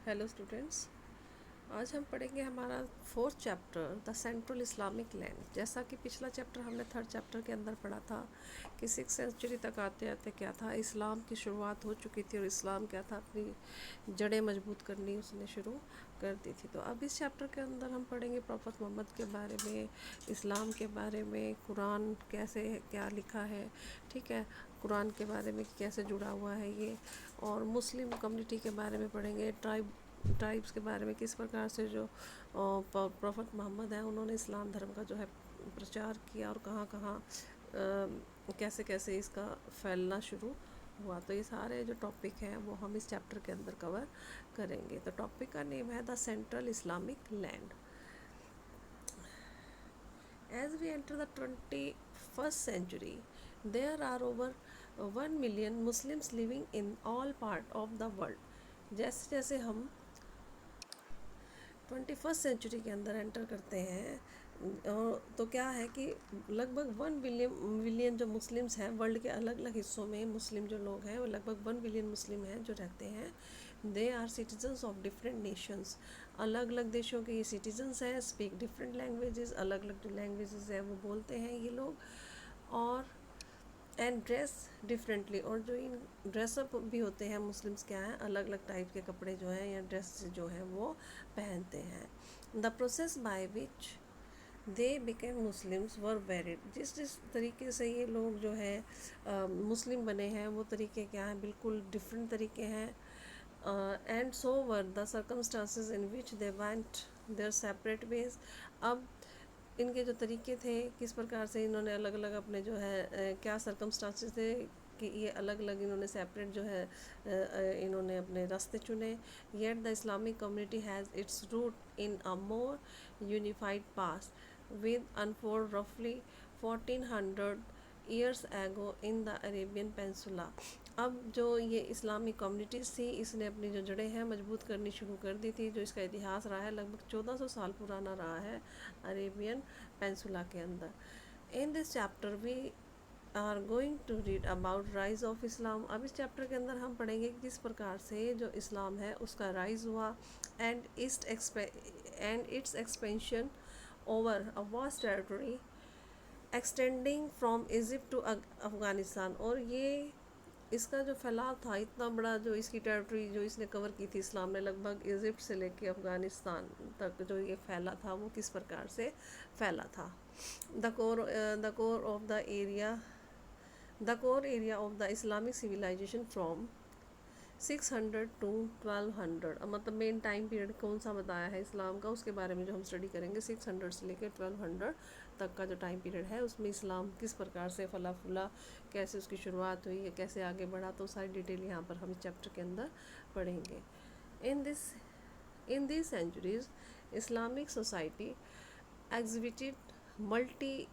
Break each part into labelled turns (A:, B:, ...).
A: Hello students, आज हम पढ़ेंगे हमारा fourth chapter the central Islamic land. जैसा कि पिछला चैप्टर हमने थर्ड चैप्टर के अंदर पढ़ा था कि 6th सेंचुरी तक आते आते क्या था, इस्लाम की शुरुआत हो चुकी थी और इस्लाम क्या था, अपनी जड़ें मजबूत करनी उसने शुरू कर दी थी। तो अब इस चैप्टर के अंदर हम पढ़ेंगे प्रॉफेट मोहम्मद के बारे में, इस्लाम के बारे में, कुरान कैसे क्या लिखा है, ठीक है, कुरान के बारे में कैसे जुड़ा हुआ है ये, और मुस्लिम कम्युनिटी के बारे में पढ़ेंगे, ट्राइब्स के बारे में, किस प्रकार से जो प्रॉफेट मोहम्मद है उन्होंने इस्लाम धर्म का जो है प्रचार किया और कहाँ कहाँ कैसे कैसे इसका फैलना शुरू हुआ। तो ये सारे जो टॉपिक हैं वो हम इस चैप्टर के अंदर कवर करेंगे। तो टॉपिक का नेम है the central Islamic land. As we enter the 21st century, there are over 1 million Muslims living in all parts of the world. जैसे जैसे हम 21st सेंचुरी के अंदर एंटर करते हैं तो क्या है कि लगभग 1 बिलियन जो मुस्लिम्स हैं वर्ल्ड के अलग अलग हिस्सों में, मुस्लिम जो लोग हैं वो लगभग 1 बिलियन मुस्लिम हैं जो रहते हैं। They are citizens of different nations, अलग अलग देशों के ये सिटीजन्स हैं, स्पीक डिफरेंट लैंग्वेजेस, अलग अलग जो लैंग्वेजेस हैं वो बोलते हैं ये लोग, और एंड ड्रेस डिफरेंटली, और जो इन ड्रेसअप भी होते हैं मुस्लिम्स क्या हैं, अलग अलग टाइप के कपड़े जो हैं या ड्रेस जो हैं वो पहनते हैं। The process by which they became Muslims were varied, जिस जिस तरीके से ये लोग जो है मुस्लिम बने हैं वो तरीके क्या हैं, बिल्कुल डिफरेंट तरीके हैं। And so were the circumstances in which they went there separate veg. अब इनके जो तरीके थे, किस प्रकार से इन्होंने अलग अलग अपने जो है क्या सर्कमस्टांसेस थे कि ये अलग अलग इन्होंने सेपरेट जो है इन्होंने अपने रास्ते चुने। Yet the Islamic community has its root in a more unified past with unfold रफली 1400 years ago in the Arabian पेंसुला। अब जो ये इस्लामिक कम्युनिटीज़ थी इसने अपनी जो जड़ें हैं मजबूत करनी शुरू कर दी थी। जो इसका इतिहास रहा है लगभग 1400 साल पुराना रहा है अरेबियन पेंसुला के अंदर। In this chapter we are going to read about rise of Islam. अब इस चैप्टर के अंदर हम पढ़ेंगे कि किस प्रकार से जो इस्लाम है उसका राइज हुआ and its expansion over a vast territory extending from Egypt to Afghanistan. और ये इसका जो फैलाव था इतना बड़ा, जो इसकी टेरिटरी जो इसने कवर की थी इस्लाम ने, लगभग इजिप्ट से लेके अफ़गानिस्तान तक जो ये फैला था वो किस प्रकार से फैला था। The core of the area the core area of the Islamic civilisation from 600 to 1200। मतलब मेन टाइम पीरियड कौन सा बताया है इस्लाम का, उसके बारे में जो हम स्टडी करेंगे 600 से लेकर 1200 तक का जो टाइम पीरियड है उसमें इस्लाम किस प्रकार से फला फूला, कैसे उसकी शुरुआत हुई है, कैसे आगे बढ़ा, तो सारी डिटेल यहाँ पर हम इस चैप्टर के अंदर पढ़ेंगे। In this centuries Islamic society exhibited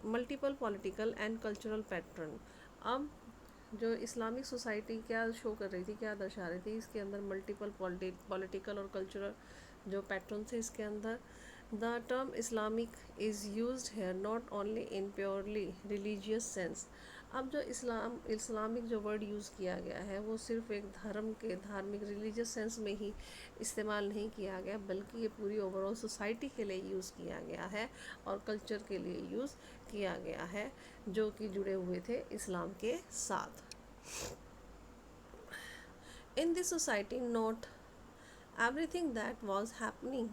A: multiple political and cultural pattern. अब जो इस्लामिक सोसाइटी क्या शो कर रही थी, क्या दर्शा रही थी, इसके अंदर मल्टीपल पॉलिटिकल और कल्चरल जो पैटर्न थे इसके अंदर। The term Islamic is used hair not only in purely religious sense. अब जो इस्लामिक जो वर्ड यूज़ किया गया है वो सिर्फ एक धर्म के धार्मिक रिलीजियस सेंस में ही इस्तेमाल नहीं किया गया, बल्कि ये पूरी ओवरऑल सोसाइटी के लिए यूज़ किया गया है और कल्चर के लिए यूज़ किया गया है जो कि जुड़े हुए थे इस्लाम के साथ। In this society, not everything that was happening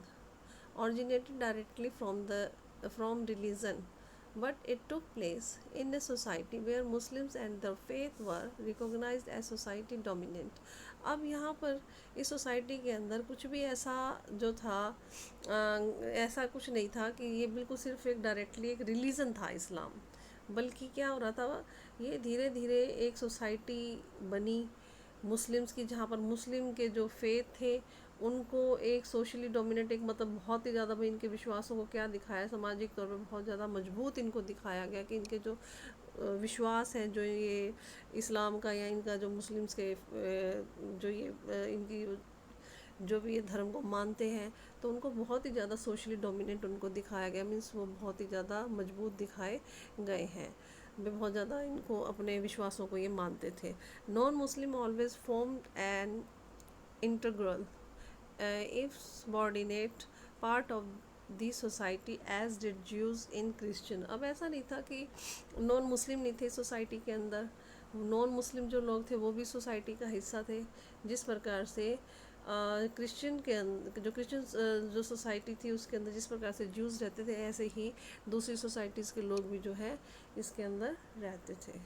A: originated directly from religion, but it took place in a society where Muslims and their faith were recognized as society dominant. अब यहाँ पर इस सोसाइटी के अंदर कुछ भी ऐसा जो था ऐसा कुछ नहीं था कि ये बिल्कुल सिर्फ एक डायरेक्टली एक रिलीजन था इस्लाम, बल्कि क्या हो रहा था, ये धीरे धीरे एक सोसाइटी बनी मुस्लिम्स की, जहाँ पर मुस्लिम के जो फेथ थे उनको एक सोशली डोमिनेट, एक मतलब बहुत ही ज़्यादा भाई इनके विश्वासों को क्या दिखाया, सामाजिक तौर पर बहुत ज़्यादा मजबूत इनको दिखाया गया कि इनके जो विश्वास हैं, जो ये इस्लाम का या इनका जो मुस्लिम्स के जो ये इनकी जो भी ये धर्म को मानते हैं तो उनको बहुत ही ज़्यादा सोशली डोमिनेट उनको दिखाया गया। मीन्स वो बहुत ही ज़्यादा मजबूत दिखाए गए हैं, वे बहुत ज़्यादा इनको अपने विश्वासों को ये मानते थे। Non Muslim always formed an integral if subordinate part of the society as did Jews in Christian. अब ऐसा नहीं था कि नॉन मुस्लिम नहीं थे सोसाइटी के अंदर, नॉन मुस्लिम जो लोग थे वो भी सोसाइटी का हिस्सा थे। जिस प्रकार से क्रिश्चियन के अंदर जो क्रिश्चियन जो सोसाइटी थी उसके अंदर जिस प्रकार से ज्यूज़ रहते थे, ऐसे ही दूसरी सोसाइटीज़ के लोग भी जो है इसके अंदर रहते थे।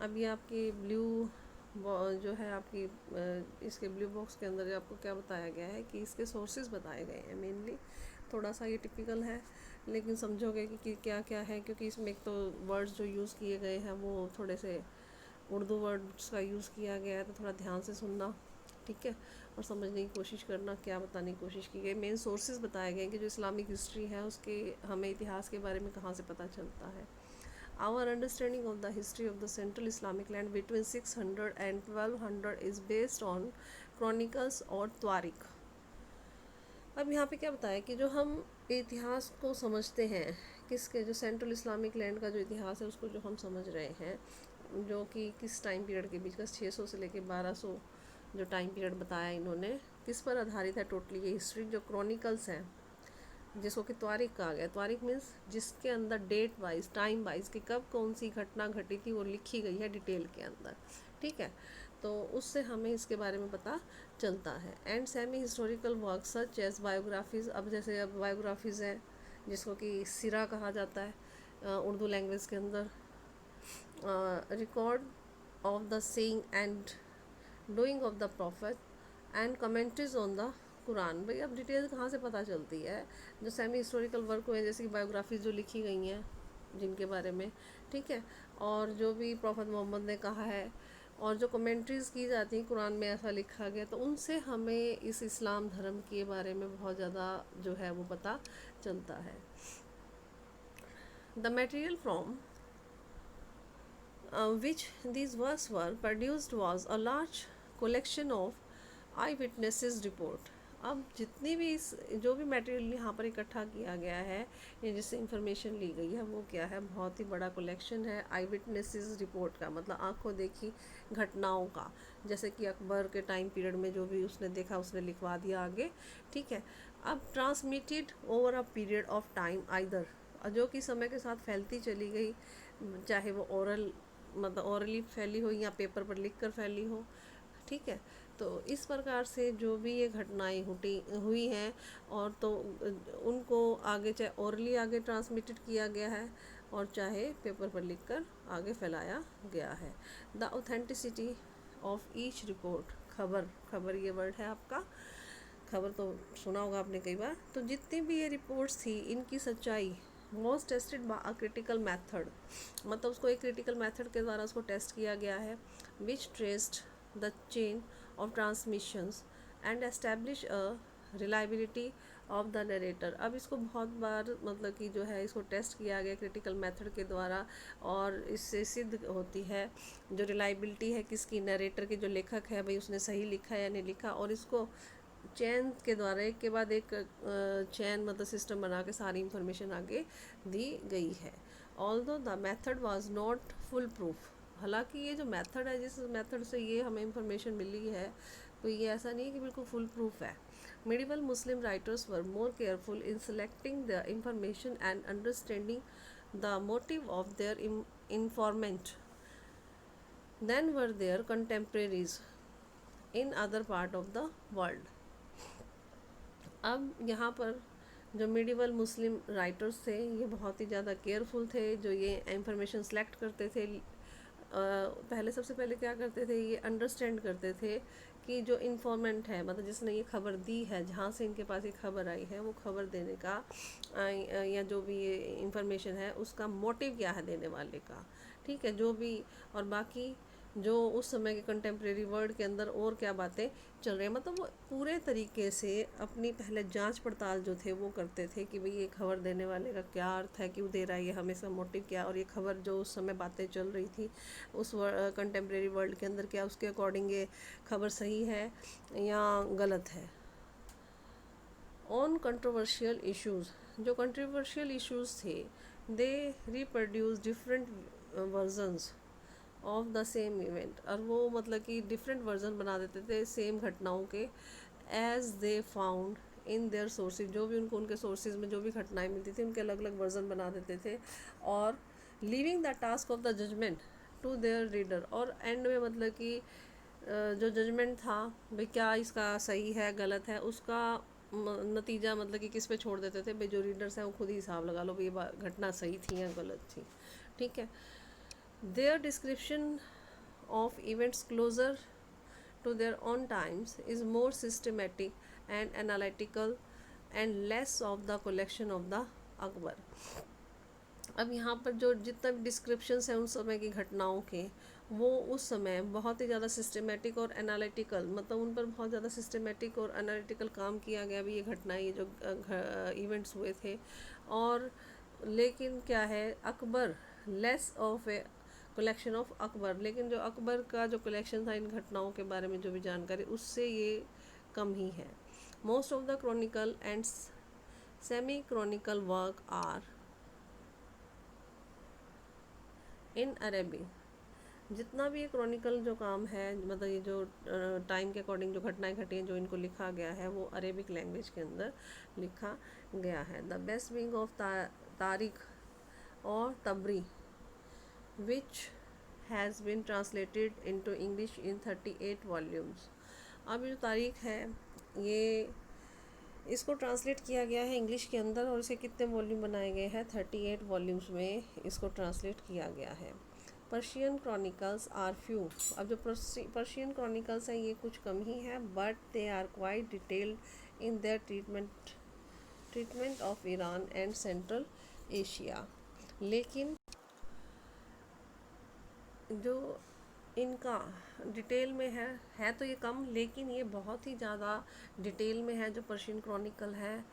A: अब ये आपकी ब्लू जो है आपकी इसके ब्लू बॉक्स के अंदर आपको क्या बताया गया है कि इसके सोर्सेज बताए गए हैं। मेनली थोड़ा सा ये टिपिकल है, लेकिन समझोगे कि क्या क्या है, क्योंकि इसमें एक तो वर्ड्स जो यूज़ किए गए हैं वो थोड़े से उर्दू वर्ड्स का यूज़ किया गया है, तो थोड़ा ध्यान से सुनना, ठीक है, और समझने की कोशिश करना क्या बताने की कोशिश की गई। मेन सोर्सेज बताए गए कि जो इस्लामिक हिस्ट्री है उसके हमें इतिहास के बारे में कहाँ से पता चलता है। Our understanding of the history of the Central Islamic land between 600 and 1200 is based on chronicles और तारीख। अब यहाँ पे क्या बताया कि जो हम इतिहास को समझते हैं, किसके जो सेंट्रल इस्लामिक लैंड का जो इतिहास है उसको जो हम समझ रहे हैं, जो कि किस टाइम पीरियड के बीच का 600 से लेके 1200 जो टाइम पीरियड बताया इन्होंने, किस पर आधारित है टोटली ये हिस्ट्री। जो क्रॉनिकल्स हैं जिसको कि तारीख कहा गया, तारीख मीन्स जिसके अंदर डेट वाइज टाइम वाइज कि कब कौन सी घटना घटी थी वो लिखी गई है डिटेल के अंदर, ठीक है, तो उससे हमें इसके बारे में पता चलता है। And semi historical work such as biographies, अब जैसे अब बायोग्राफीज़ हैं जिसको कि सिरा कहा जाता है उर्दू लैंग्वेज के अंदर, record of the saying and doing of the profit and commentaries on the Quran. भाई अब डिटेल कहाँ से पता चलती है, जो सेमी हिस्टोरिकल वर्क हुए जैसे कि बायोग्राफीज जो लिखी गई हैं जिनके बारे में, ठीक है, और जो भी प्रॉफिट मोहम्मद ने कहा है और जो कमेंट्रीज़ की जाती हैं कुरान में ऐसा लिखा गया, तो उनसे हमें इस इस्लाम धर्म के बारे में बहुत ज़्यादा जो है वो पता चलता है। The material from which these works were produced was a large collection of I witnesses report. अब जितनी भी इस जो भी मटेरियल यहाँ पर इकट्ठा किया गया है या जिससे इंफॉर्मेशन ली गई है वो क्या है, बहुत ही बड़ा कलेक्शन है आई विटनेसेस रिपोर्ट का, मतलब आंखों देखी घटनाओं का, जैसे कि अकबर के टाइम पीरियड में जो भी उसने देखा उसने लिखवा दिया आगे, ठीक है। अब transmitted over a period of time either, जो कि समय के साथ फैलती चली गई, चाहे वो ओरल मतलब ओरली फैली हो या पेपर पर लिख कर फैली हो, ठीक है। तो इस प्रकार से जो भी ये घटनाएं हुई हैं और तो उनको आगे चाहे ओरली आगे ट्रांसमिटेड किया गया है और चाहे पेपर पर लिखकर आगे फैलाया गया है। The authenticity of each report, खबर ये वर्ड है आपका, खबर तो सुना होगा आपने कई बार। तो जितनी भी ये रिपोर्ट्स थी इनकी सच्चाई was tested by a critical method, मतलब उसको एक क्रिटिकल मेथड के द्वारा उसको टेस्ट किया गया है, which traced the chain of transmissions and establish a reliability of the narrator. अब इसको बहुत बार मतलब कि जो है इसको टेस्ट किया गया क्रिटिकल मेथड के द्वारा और इससे सिद्ध होती है जो रिलायबिलिटी है किसकी, नरेटर के जो लेखक है भाई उसने सही लिखा या नहीं लिखा, और इसको चैन के द्वारा एक के बाद एक चैन मतलब सिस्टम बना के सारी इंफॉर्मेशन आगे दी गई है। Although the method was not full proof, हालांकि ये जो मेथड है जिस मेथड से ये हमें इंफॉर्मेशन मिली है तो ये ऐसा नहीं है कि बिल्कुल फुल प्रूफ है। medieval Muslim writers were more careful in selecting the information and understanding the motive of their informant than were their contemporaries in other part of the world। अब यहाँ पर जो मिडिवल मुस्लिम राइटर्स थे ये बहुत ही ज़्यादा careful थे, जो ये इंफॉर्मेशन सेलेक्ट करते थे। पहले सबसे पहले क्या करते थे, ये अंडरस्टैंड करते थे कि जो इन्फॉर्मेंट है मतलब जिसने ये खबर दी है, जहाँ से इनके पास ये खबर आई है वो खबर देने का या जो भी ये इंफॉर्मेशन है उसका मोटिव क्या है देने वाले का, ठीक है, जो भी, और बाकी जो उस समय के कंटेम्प्रेरी वर्ल्ड के अंदर और क्या बातें चल रही हैं, मतलब वो पूरे तरीके से अपनी पहले जांच पड़ताल जो थे वो करते थे कि भाई ये खबर देने वाले का क्या अर्थ है, क्यों दे रहा है ये हमें, इसका मोटिव क्या, और ये खबर जो उस समय बातें चल रही थी उस कंटेम्प्रेरी वर्ल्ड के अंदर क्या उसके अकॉर्डिंग ये खबर सही है या गलत है। ऑन कंट्रोवर्शियल इश्यूज़, जो कंट्रोवर्शियल इश्यूज़ थे they reproduce different versions of the same event, और वो मतलब कि डिफरेंट वर्जन बना देते थे सेम घटनाओं के, as they found in their sources, जो भी उनको उनके सोर्सेज में जो भी घटनाएं मिलती थी उनके अलग अलग वर्जन बना देते थे, और leaving the task of the judgement to their reader, और एंड में मतलब कि जो जजमेंट था भाई क्या इसका सही है गलत है, उसका नतीजा मतलब कि किस पे छोड़ देते थे भाई जो रीडर्स हैं वो खुद ही हिसाब लगा लो भाई ये घटना सही थी या गलत थी, ठीक है। There description of events closer to their own times is more systematic and analytical and less of the collection of the Akbar। अब यहाँ पर जो जितना भी डिस्क्रिप्शंस हैं उन समय की घटनाओं के, वो उस समय बहुत ही ज़्यादा सिस्टमेटिक और एनालिटिकल, मतलब उन पर बहुत ज़्यादा सिस्टमेटिक और एनालिटिकल काम किया गया भी, ये घटनाएं ये जो इवेंट्स हुए थे। और लेकिन क्या है, Akbar less of a collection of Akbar, लेकिन जो अकबर का जो कलेक्शन था इन घटनाओं के बारे में जो भी जानकारी, उससे ये कम ही है। Most of the chronicle and semi chronicle work are in Arabic. जितना भी ये क्रॉनिकल जो काम है, मतलब ये जो टाइम के अकॉर्डिंग जो घटनाएं घटी हैं जो इनको लिखा गया है, वो अरेबिक लैंग्वेज के अंदर लिखा गया है। The best wing of Tarikh और Tabari which has been translated into English in 38 volumes. अब ये जो तारीख है ये इसको ट्रांसलेट किया गया है इंग्लिश के अंदर, और इसके कितने वॉल्यूम बनाए गए हैं, 38 वॉल्यूम्स में इसको ट्रांसलेट किया गया है। Persian chronicles are few. अब जो पर्शियन क्रॉनिकल्स हैं ये कुछ कम ही है, but they are quite detailed in their treatment of Iran and Central Asia. लेकिन जो इनका डिटेल में है तो ये कम, लेकिन ये बहुत ही ज़्यादा डिटेल में है जो पर्शियन क्रॉनिकल है,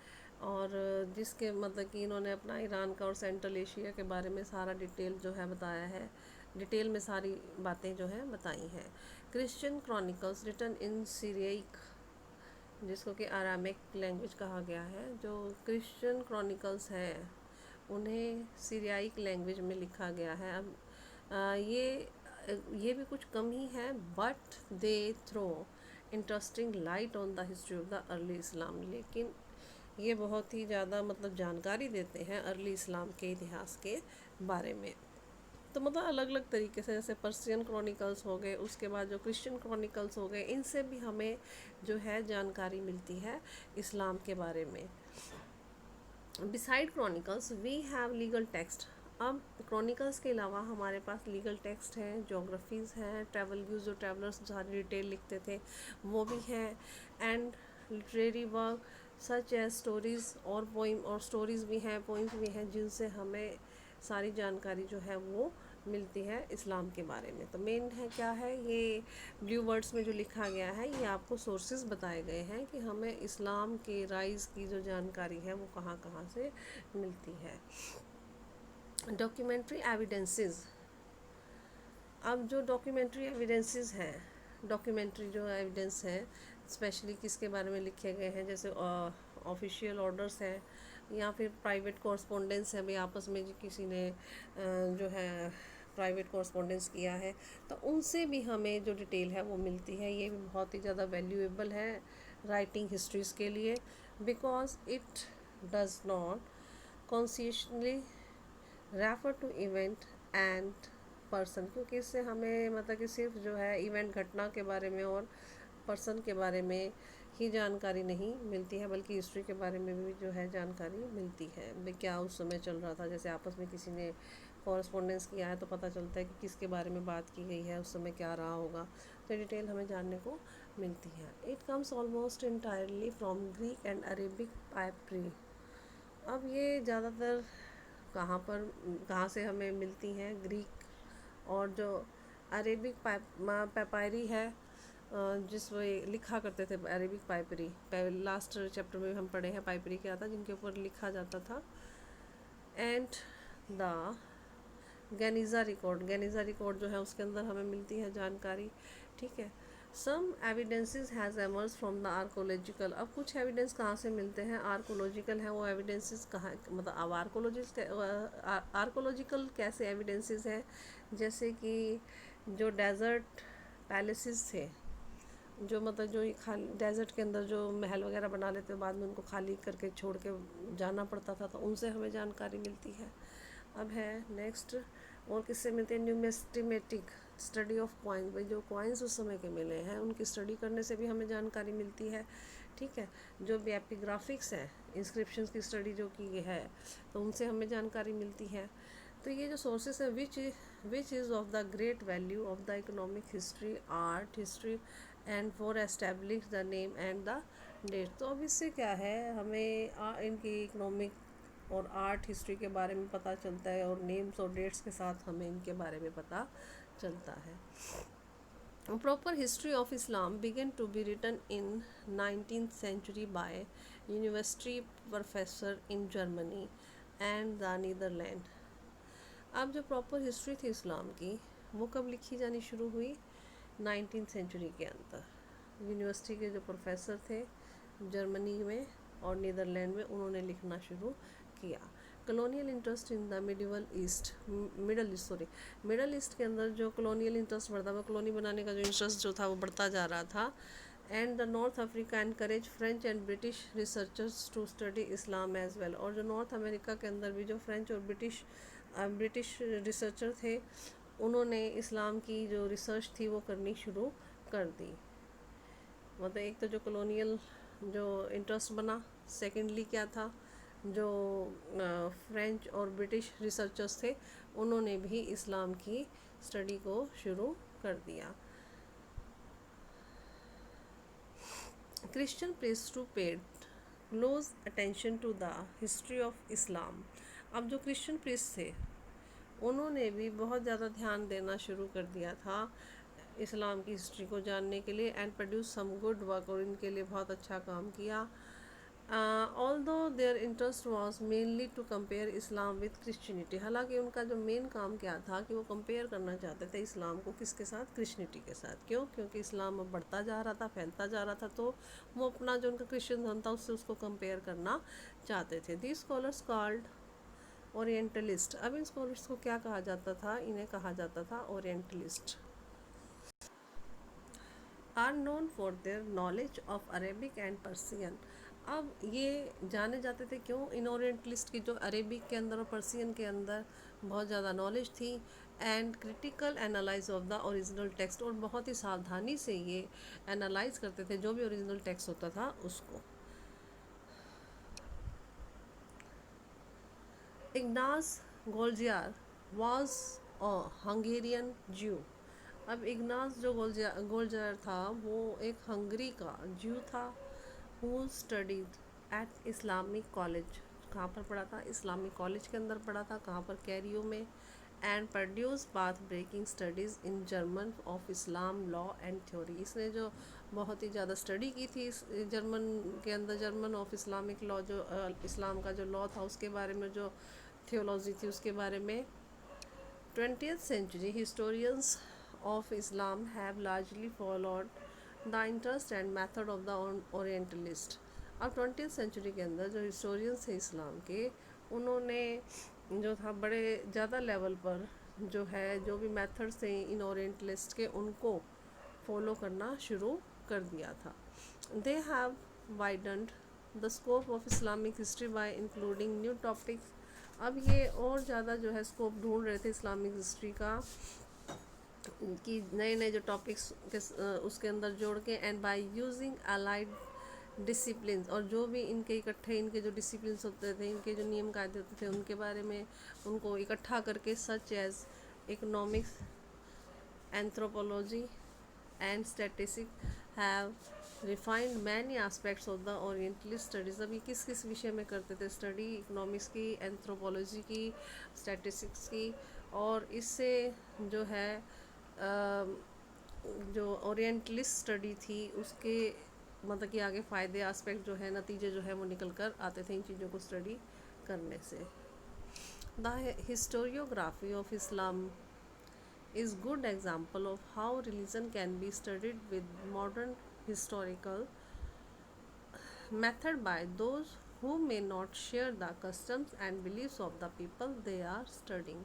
A: और जिसके मतलब कि इन्होंने अपना ईरान का और सेंट्रल एशिया के बारे में सारा डिटेल जो है बताया है, डिटेल में सारी बातें जो है बताई हैं। क्रिश्चियन क्रॉनिकल्स रिटन इन सीरियाइक, जिसको कि आरामिक लैंग्वेज कहा गया है, जो क्रिश्चियन क्रॉनिकल्स हैं उन्हें सीरियाइक लैंग्वेज में लिखा गया है। अब ये भी कुछ कम ही है, but they throw interesting light on the history of the early Islam. लेकिन ये बहुत ही ज़्यादा मतलब जानकारी देते हैं अर्ली इस्लाम के इतिहास के बारे में। तो मतलब अलग अलग तरीके से, जैसे पर्शियन क्रॉनिकल्स हो गए, उसके बाद जो क्रिश्चियन क्रॉनिकल्स हो गए, इनसे भी हमें जो है जानकारी मिलती है इस्लाम के बारे में। Beside chronicles we have legal text. अब क्रॉनिकल्स के अलावा हमारे पास लीगल टेक्स्ट हैं, जोग्राफीज़ हैं, ट्रैवल व्यूज़ जो ट्रैवलर्स सारी डिटेल लिखते थे वो भी हैं, and literary work such as stories और पोइम, और स्टोरीज़ भी हैं, पोइम्स भी हैं, जिनसे हमें सारी जानकारी जो है वो मिलती है इस्लाम के बारे में। तो मेन है क्या है, ये ब्लू वर्ड्स में जो लिखा गया है ये आपको सोर्सेज बताए गए हैं कि हमें इस्लाम के राइज़ की जो जानकारी है वो कहाँ कहाँ से मिलती है। Documentary evidences. अब जो डॉक्यूमेंट्री एविडेंसेस हैं, डॉक्यूमेंट्री जो एविडेंस हैं स्पेशली किसके बारे में लिखे गए हैं, जैसे ऑफिशियल ऑर्डर्स हैं या फिर प्राइवेट कॉरस्पॉन्डेंस है, भाई आपस में किसी ने जो है प्राइवेट कॉरस्पॉन्डेंस किया है, तो उनसे भी हमें जो डिटेल है वो मिलती है। ये भी बहुत ही ज़्यादा वैल्यूएबल है राइटिंग हिस्ट्रीज़ के लिए, because it does not consciously refer to event and person, क्योंकि इससे हमें मतलब कि सिर्फ जो है इवेंट घटना के बारे में और पर्सन के बारे में ही जानकारी नहीं मिलती है, बल्कि हिस्ट्री के बारे में भी जो है जानकारी मिलती है, भाई क्या उस समय चल रहा था, जैसे आपस में किसी ने कॉरस्पॉन्डेंस किया है तो पता चलता है कि किसके बारे में बात की गई है, उस समय क्या रहा होगा, तो डिटेल हमें जानने को मिलती है। It comes almost entirely from Greek and Arabic poetry. अब ये ज़्यादातर कहाँ से हमें मिलती हैं, ग्रीक और जो अरेबिक पेपायरी है, जिसमें लिखा करते थे अरेबिक पाइपरी, लास्ट चैप्टर में हम पढ़े हैं पाइपरी क्या था जिनके ऊपर लिखा जाता था, एंड द गनीज़ा रिकॉर्ड जो है उसके अंदर हमें मिलती है जानकारी, ठीक है। Some evidences has emerge from the archaeological. अब कुछ एविडेंस कहाँ से मिलते हैं, आर्कोलॉजिकल है, वो एविडेंसेस कहाँ, मतलब अब आर्कोलॉजिकल कैसे एविडेंसेस हैं, जैसे कि जो डेजर्ट पैलेसेस थे जो मतलब जो ये खाली डेजर्ट के अंदर जो महल वगैरह बना लेते हैं, बाद में उनको खाली करके छोड़ के जाना पड़ता था, तो उनसे हमें जानकारी मिलती है। अब है नेक्स्ट, और किससे मिलते हैं? न्यूमेस्टिमेटिक स्टडी ऑफ कॉइन्स, भाई जो कॉइन्स उस समय के मिले हैं उनकी स्टडी करने से भी हमें जानकारी मिलती है। ठीक है, जो भी एपिग्राफिक्स है, इंस्क्रिप्शंस की स्टडी जो की है, तो उनसे हमें जानकारी मिलती है। तो ये जो सोर्सेस है, which is of the great value of the economic history, art history and for establish the name and the date. तो अब इससे क्या है, हमें इनकी इकोनॉमिक और आर्ट हिस्ट्री के बारे में पता चलता है, और नेम्स और डेट्स के साथ हमें इनके बारे में पता चलता है। Proper history of Islam began to be written in 19th century by university professor in Germany and the Netherlands. अब जो प्रॉपर हिस्ट्री थी इस्लाम की, वो कब लिखी जानी शुरू हुई? 19th सेंचुरी के अंदर यूनिवर्सिटी के जो प्रोफेसर थे जर्मनी में और नीदरलैंड में, उन्होंने लिखना शुरू किया। Colonial interest in the middle east के अंदर जो कॉलोनियल इंटरेस्ट बढ़ता है, कॉलोनी बनाने का जो इंटरेस्ट जो था वो बढ़ता जा रहा था। And the North Africa encourage French and British researchers to study Islam as well. और जो नॉर्थ अमेरिका के अंदर भी जो फ्रेंच और ब्रिटिश रिसर्चर थे, उन्होंने इस्लाम की जो रिसर्च थी वो करनी शुरू कर दी। मतलब एक तो जो कॉलोनियल जो इंटरेस्ट बना, सेकेंडली क्या था, जो फ्रेंच और ब्रिटिश रिसर्चर्स थे, उन्होंने भी इस्लाम की स्टडी को शुरू कर दिया। Christian priest to paid close attention to the history of Islam. अब जो क्रिश्चियन प्रीस्ट थे, उन्होंने भी बहुत ज़्यादा ध्यान देना शुरू कर दिया था इस्लाम की हिस्ट्री को जानने के लिए, and produce some good work, और इनके लिए बहुत अच्छा काम किया। Although their interest was mainly to compare Islam with Christianity. हालांकि उनका जो मेन काम क्या था कि वो कंपेयर करना चाहते थे इस्लाम को किसके साथ? क्रिश्चियनिटी के साथ। क्यों? क्योंकि इस्लाम अब बढ़ता जा रहा था, फैलता जा रहा था, तो वो अपना जो उनका क्रिश्चियन धर्म था उससे उसको कंपेयर करना चाहते थे। दी स्कॉलर्स कॉल्ड ओरिएंटलिस्ट। अब इन स्कॉलर्स को क्या कहा जाता था? इन्हें कहा जाता था orientalist. Are known for their knowledge of Arabic and Persian. अब ये जाने जाते थे क्यों? इन ओरिएंटलिस्ट की जो अरेबिक के अंदर और पर्सियन के अंदर बहुत ज़्यादा नॉलेज थी, and critical analyse of the original text, और बहुत ही सावधानी से ये एनालाइज करते थे जो भी ओरिजिनल टेक्स्ट होता था उसको। इग्नास गोल्जियार वॉज अ हंगेरियन ज्यू। अब इग्नास जो गोल्जियार था, वो एक हंगरी का ज्यू था, who studied at Islamic college. कहाँ पर पढ़ा था? इस्लामिक कॉलेज के अंदर पढ़ा था। कहाँ पर? कैरियो में। And produce path breaking studies in German of Islam law and theory. इसने जो बहुत ही ज़्यादा स्टडी की थी इस जर्मन के अंदर, जर्मन ऑफ इस्लामिक लॉ, जो इस्लाम का जो लॉ था उसके बारे में, जो थियोलॉजी थी उसके बारे में। 20th century historians of Islam have largely followed the interest and method of the Orientalist. अब 20th century के अंदर जो historians थे इस्लाम के, उन्होंने जो था बड़े ज़्यादा लेवल पर जो है जो भी मेथड्स थे इन ओरिएंटलिस्ट के, उनको फॉलो करना शुरू कर दिया था। They have widened the scope of Islamic history by including new topics. अब ये और ज़्यादा जो है स्कोप ढूंढ रहे थे इस्लामिक हिस्ट्री का, कि नए नए जो टॉपिक्स के उसके अंदर जोड़ के, and by using allied discipline, और जो भी इनके इकट्ठे इनके जो डिसिप्लिन्स होते थे, इनके जो नियम कायदे होते थे, उनके बारे में उनको इकट्ठा करके, such as economics, anthropology and statistics have refined many aspects of the orientalist studies. अभी किस किस विषय में करते थे स्टडी? इकोनॉमिक्स की, एंथ्रोपोलॉजी की, स्टैटिस्टिक्स की। और इससे जो है जो ओरिएंटलिस्ट स्टडी थी उसके मतलब कि आगे फ़ायदे, एस्पेक्ट जो है, नतीजे जो है वो निकल कर आते थे इन चीज़ों को स्टडी करने से। The historiography of Islam is good example of how religion can be studied with modern historical method by those who may not share the customs and beliefs of the people they are studying.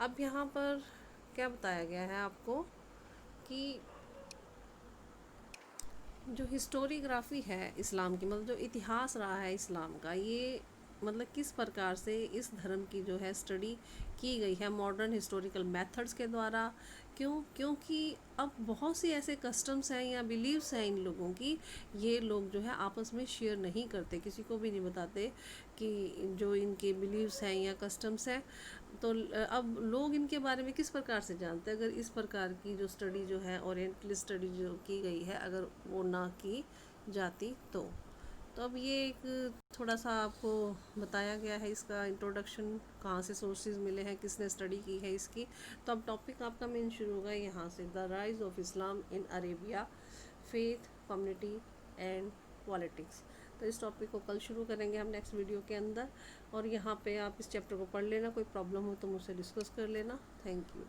A: अब यहाँ पर क्या बताया गया है आपको कि जो हिस्टोरियोग्राफी है इस्लाम की, मतलब जो इतिहास रहा है इस्लाम का, ये मतलब किस प्रकार से इस धर्म की जो है स्टडी की गई है मॉडर्न हिस्टोरिकल मेथड्स के द्वारा। क्योंकि अब बहुत सी ऐसे कस्टम्स हैं या बिलीव्स हैं इन लोगों की, ये लोग जो है आपस में शेयर नहीं करते, किसी को भी नहीं बताते कि जो इनके बिलीव्स हैं या कस्टम्स हैं। तो अब लोग इनके बारे में किस प्रकार से जानते हैं, अगर इस प्रकार की जो स्टडी जो है ओरिएंटल स्टडी जो की गई है अगर वो ना की जाती तो अब ये एक थोड़ा सा आपको बताया गया है, इसका इंट्रोडक्शन कहाँ से सोर्सेज मिले हैं, किसने स्टडी की है इसकी। तो अब टॉपिक आपका मेन शुरू होगा यहाँ से, the rise of Islam in Arabia, faith, community and politics. तो इस टॉपिक को कल शुरू करेंगे हम नेक्स्ट वीडियो के अंदर, और यहाँ पे आप इस चैप्टर को पढ़ लेना, कोई प्रॉब्लम हो तो मुझसे डिस्कस कर लेना। Thank you.